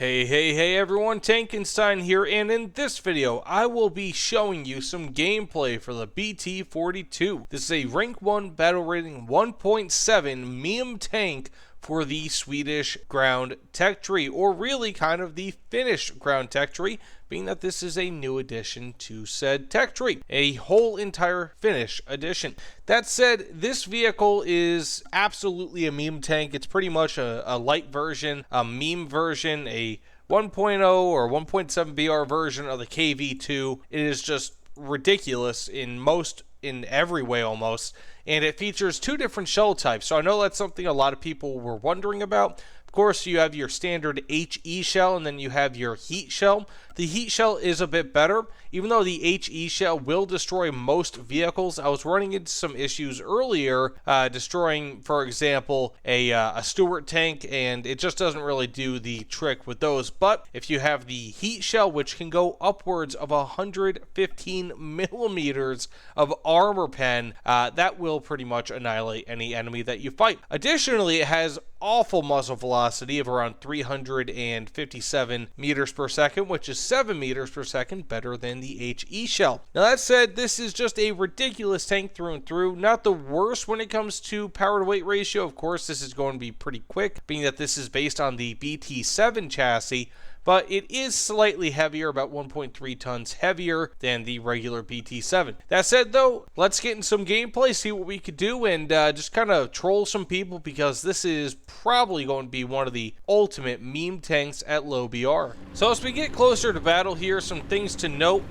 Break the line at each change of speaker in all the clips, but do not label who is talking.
Hey everyone, Tankenstein here, and in this video I will be showing you some gameplay for the BT-42. This is a rank 1 battle rating 1.7 meme tank for the Swedish ground tech tree, or really kind of the Finnish ground tech tree, being that this is a new addition to said tech tree, a whole entire Finnish edition. That said, this vehicle is absolutely a meme tank. It's pretty much a light version, a meme version, a 1.0 or 1.7 BR version of the KV-2. It is just ridiculous in every way almost, and it features two different shell types. So I know that's something a lot of people were wondering about. Of course, you have your standard HE shell, and then you have your heat shell. The heat shell is a bit better, even though the HE shell will destroy most vehicles. I was running into some issues earlier, destroying, for example, a Stuart tank, and it just doesn't really do the trick with those. But if you have the heat shell, which can go upwards of 115 millimeters of armor pen, that will pretty much annihilate any enemy that you fight. Additionally, it has awful muzzle velocity of around 357 meters per second, which is 7 meters per second better than the HE shell. Now that said, this is just a ridiculous tank through and through. Not the worst when it comes to power to weight ratio. Of course, this is going to be pretty quick, being that this is based on the BT-7 chassis, but it is slightly heavier, about 1.3 tons heavier than the regular BT-7. That said, though, let's get in some gameplay, see what we could do, and just kind of troll some people, because this is probably going to be one of the ultimate meme tanks at low BR. So as we get closer to battle here, some things to note.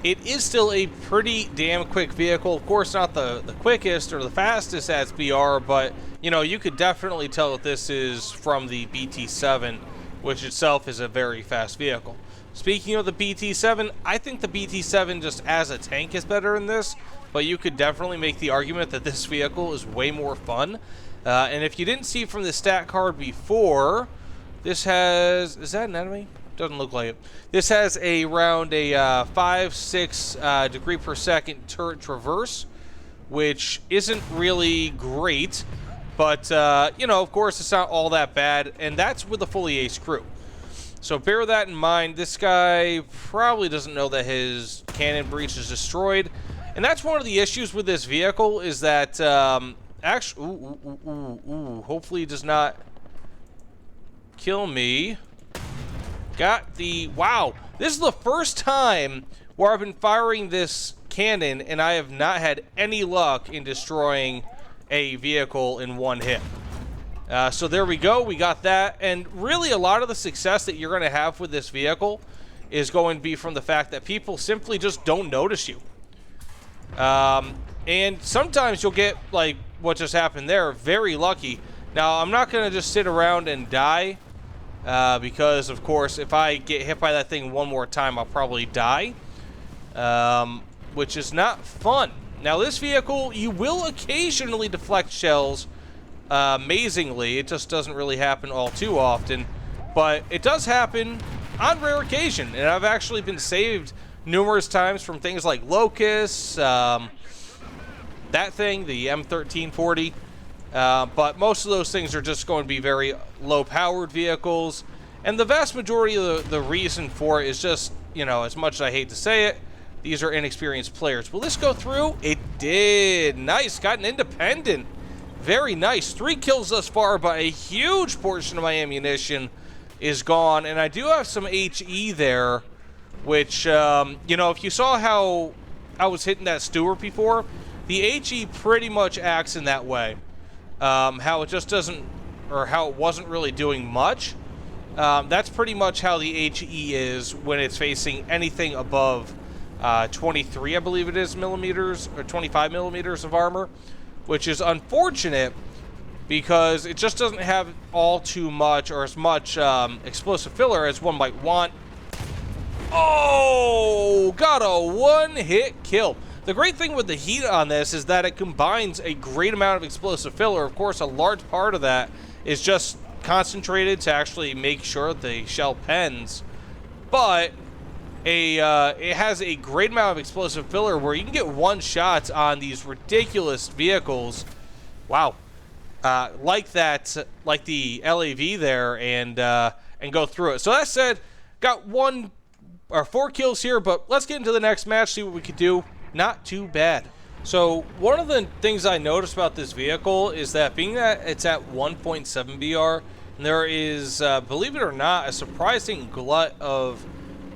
It is still a pretty damn quick vehicle. Of course, not the quickest or the fastest as BR, but, you know, you could definitely tell that this is from the BT-7, which itself is a very fast vehicle. Speaking of the BT-7, I think the BT-7 just as a tank is better than this, but you could definitely make the argument that this vehicle is way more fun. And if you didn't see from the stat card before, this has, is that an enemy? Doesn't look like it. This has around a 5-6 degree per second turret traverse, which isn't really great. But, you know, of course, it's not all that bad, and that's with a fully ace crew. So bear that in mind. This guy probably doesn't know that his cannon breech is destroyed. And that's one of the issues with this vehicle, is that, actually, hopefully it does not kill me. Got the, wow, this is the first time where I've been firing this cannon, and I have not had any luck in destroying a vehicle in one hit. So there we go, we got that. And really a lot of the success that you're going to have with this vehicle is going to be from the fact that people simply just don't notice you. And sometimes you'll get, like what just happened there, very lucky. Now I'm not going to just sit around and die, because of course if I get hit by that thing one more time I'll probably die, which is not fun. Now this vehicle, you will occasionally deflect shells, amazingly. It just doesn't really happen all too often, but it does happen on rare occasion, and I've actually been saved numerous times from things like locusts, that thing, the M1340, but most of those things are just going to be very low-powered vehicles, and the vast majority of the reason for it is just, you know, as much as I hate to say it, these are inexperienced players. Will this go through? It did. Nice. Got an independent. Very nice. 3 kills thus far, but a huge portion of my ammunition is gone. And I do have some HE there, which, you know, if you saw how I was hitting that Stuart before, the HE pretty much acts in that way. How it just doesn't, or how it wasn't really doing much. That's pretty much how the HE is when it's facing anything above 23, I believe it is, millimeters, or 25 millimeters of armor, which is unfortunate because it just doesn't have all too much or as much explosive filler as one might want. Oh, got a one-hit kill. The great thing with the heat on this is that it combines a great amount of explosive filler. Of course, a large part of that is just concentrated to actually make sure the shell pens, but it has a great amount of explosive filler where you can get one shots on these ridiculous vehicles. Wow. Like that, like the LAV there, and and go through it. So that said, got 4 kills here, but let's get into the next match, see what we could do. Not too bad. So one of the things I noticed about this vehicle is that being that it's at 1.7 BR, there is, believe it or not, a surprising glut of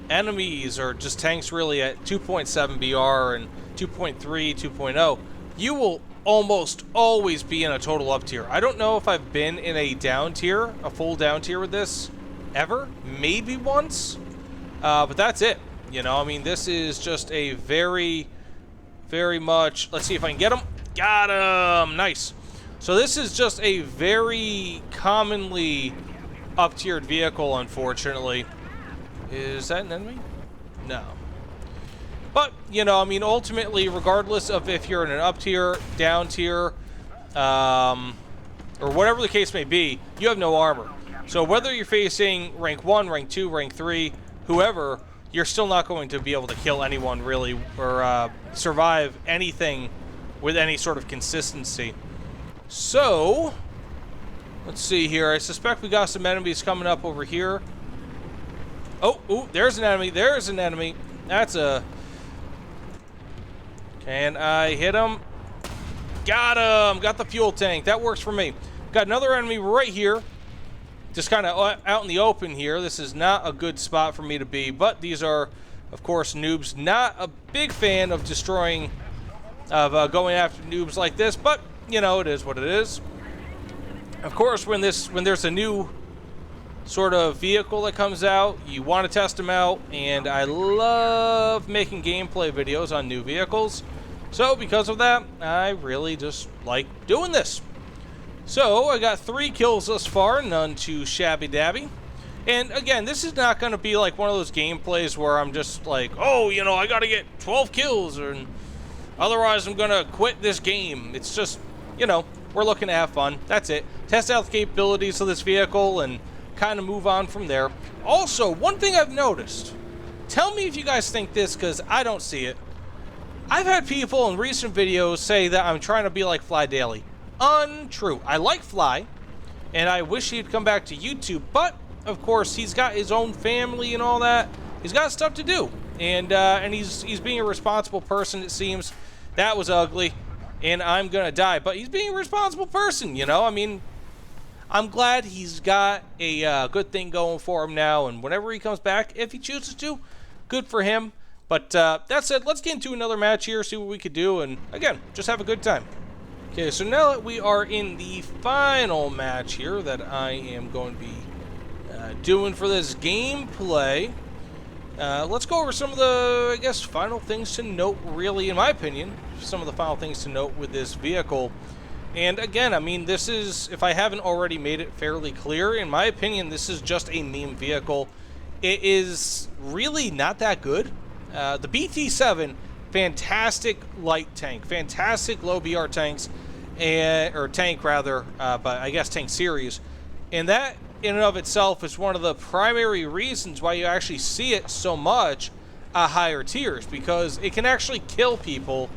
enemies or just tanks really at 2.7 BR and 2.3, 2.0. You will almost always be in a total up tier. I don't know if I've been in a down tier, a full down tier with this ever. Maybe once. But that's it. You know, I mean, this is just a very much... Let's see if I can get him. Got him! Nice. So this is just a very commonly up-tiered vehicle, unfortunately. Is that an enemy? No. But, you know, I mean, ultimately, regardless of if you're in an up tier, down tier, or whatever the case may be, you have no armor. So whether you're facing rank 1, rank 2, rank 3, whoever, you're still not going to be able to kill anyone, really, or survive anything with any sort of consistency. So, let's see here. I suspect we got some enemies coming up over here. Oh, ooh, there's an enemy. There's an enemy. That's a... Can I hit him? Got him! Got the fuel tank. That works for me. Got another enemy right here. Just kind of out in the open here. This is not a good spot for me to be, but these are, of course, noobs. Not a big fan of destroying, going after noobs like this, but, you know, it is what it is. Of course, when there's a new sort of vehicle that comes out, you want to test them out, and I love making gameplay videos on new vehicles. So because of that, I really just like doing this. So I got 3 kills thus far, none too shabby dabby. And again, this is not going to be like one of those gameplays where I'm just like, oh, you know, I got to get 12 kills, or otherwise I'm going to quit this game. It's just, you know, we're looking to have fun. That's it. Test out the capabilities of this vehicle and kind of move on from there. Also, one thing I've noticed, tell me if you guys think this, because I don't see it. I've had people in recent videos say that I'm trying to be like Fly Daily. Untrue. I like Fly, and I wish he'd come back to YouTube, but of course he's got his own family and all that. He's got stuff to do, and he's being a responsible person, it seems. That was ugly, and I'm gonna die, but he's being a responsible person, you know. I mean, I'm glad he's got a good thing going for him now, and whenever he comes back, if he chooses to, good for him. But that said, let's get into another match here, see what we could do, and again, just have a good time. Okay, so now that we are in the final match here that I am going to be doing for this gameplay, let's go over some of the, I guess, final things to note, really, in my opinion, some of the final things to note with this vehicle. And again, I mean, this is, if I haven't already made it fairly clear, in my opinion, this is just a meme vehicle. It is really not that good. The BT-7, fantastic light tank, fantastic low BR tanks, or tank rather, but I guess tank series. And that in and of itself is one of the primary reasons why you actually see it so much at higher tiers, because it can actually kill people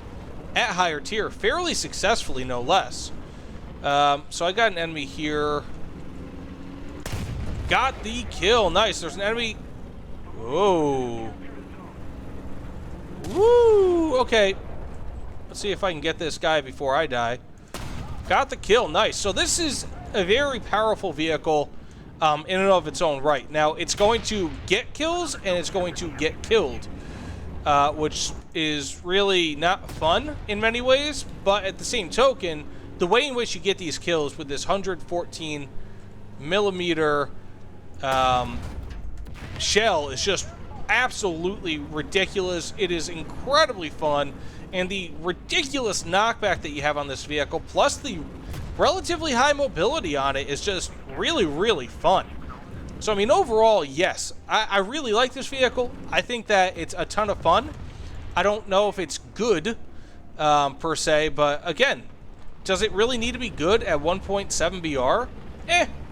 at higher tier fairly successfully, no less. So I got an enemy here. Got the kill. Nice. There's an enemy. Whoa. Woo! Okay. Let's see if I can get this guy before I die. Got the kill. Nice. So this is a very powerful vehicle in and of its own right. Now, it's going to get kills, and it's going to get killed, which is really not fun in many ways, but at the same token, the way in which you get these kills with this 114 millimeter shell is just absolutely ridiculous. It is incredibly fun, and the ridiculous knockback that you have on this vehicle, plus the relatively high mobility on it, is just really, really fun. So, I mean, overall, yes, I really like this vehicle. I think that it's a ton of fun. I don't know if it's good, per se, but again, does it really need to be good at 1.7 BR?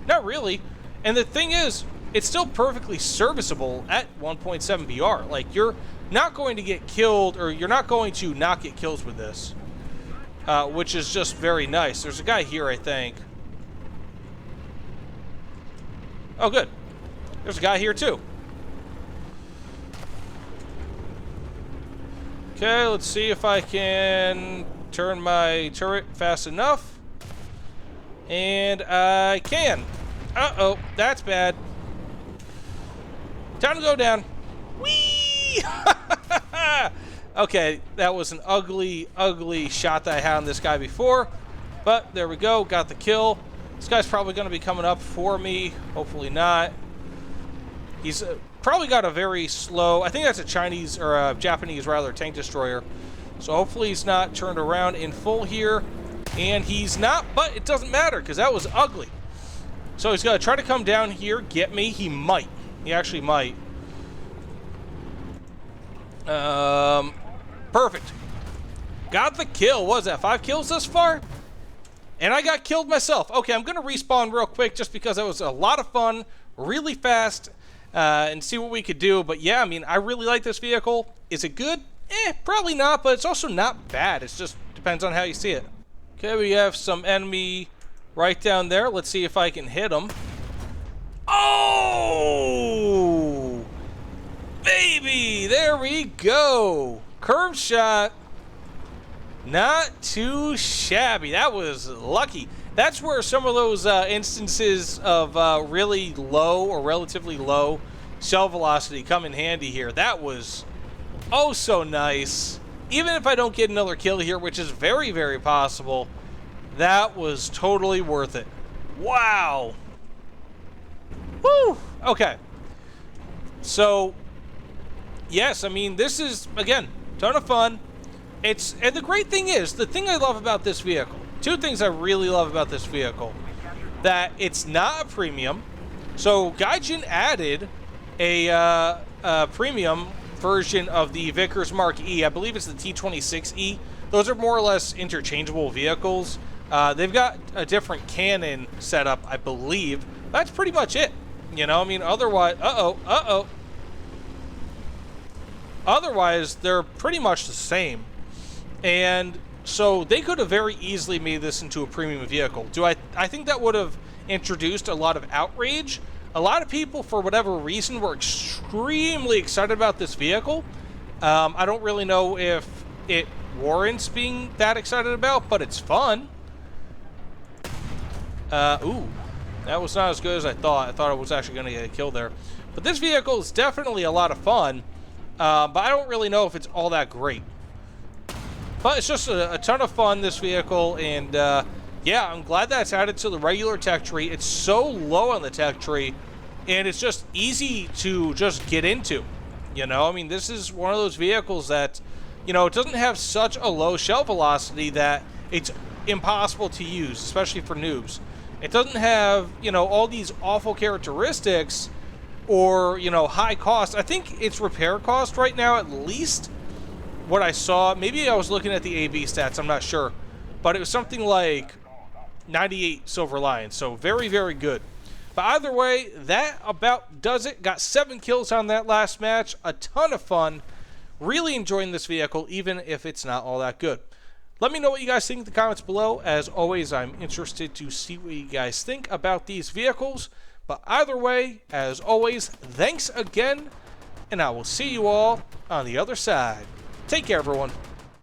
Not really. And the thing is, it's still perfectly serviceable at 1.7 BR. Like, you're not going to get killed, or you're not going to not get kills with this, which is just very nice. There's a guy here, I think. Oh, good. There's a guy here too. Okay, let's see if I can turn my turret fast enough. And I can. Uh-oh, that's bad. Time to go down. Whee! Okay, that was an ugly, ugly shot that I had on this guy before. But there we go, got the kill. This guy's probably going to be coming up for me. Hopefully not. He's probably got a very slow, I think that's a Chinese, or a Japanese rather, tank destroyer. So hopefully he's not turned around in full here. And he's not, but it doesn't matter because that was ugly. So he's going to try to come down here, get me. He might. He actually might. Perfect. Got the kill. What was that, 5 kills thus far? And I got killed myself. Okay, I'm going to respawn real quick just because it was a lot of fun, really fast, and see what we could do. But yeah, I mean, I really like this vehicle. Is it good? Probably not, but it's also not bad. It just depends on how you see it. Okay, we have some enemy right down there. Let's see if I can hit him. Oh! Baby! There we go! Curve shot. Not too shabby. That was lucky. That's where some of those instances of really low or relatively low shell velocity come in handy here. That was oh so nice. Even if I don't get another kill here, which is very, very possible, that was totally worth it. Wow. Woo! Okay. So, yes, I mean, this is, again, ton of fun. And the great thing is, the thing I love about this vehicle, 2 things I really love about this vehicle, that it's not a premium. So Gaijin added a premium version of the Vickers Mark E. I believe it's the T26E. Those are more or less interchangeable vehicles. They've got a different cannon setup, I believe. That's pretty much it. You know, I mean, otherwise, otherwise, they're pretty much the same. And so they could have very easily made this into a premium vehicle. I think that would have introduced a lot of outrage. A lot of people, for whatever reason, were extremely excited about this vehicle. I don't really know if it warrants being that excited about, but it's fun. Ooh, that was not as good as I thought. I thought I was actually going to get a kill there. But this vehicle is definitely a lot of fun, but I don't really know if it's all that great. But it's just a ton of fun, this vehicle, and yeah, I'm glad that it's added to the regular tech tree. It's so low on the tech tree, and it's just easy to just get into. You know, I mean, this is one of those vehicles that, you know, it doesn't have such a low shell velocity that it's impossible to use, especially for noobs. It doesn't have, you know, all these awful characteristics or, you know, high cost. I think its repair cost right now, at least what I saw, maybe I was looking at the AB stats, I'm not sure, but it was something like 98 silver lions, so very, very good. But either way, that about does it. Got 7 kills on that last match. A ton of fun. Really enjoying this vehicle, even if it's not all that good. Let me know what you guys think in the comments below. As always, I'm interested to see what you guys think about these vehicles. But either way, as always, thanks again, and I will see you all on the other side. Take care, everyone.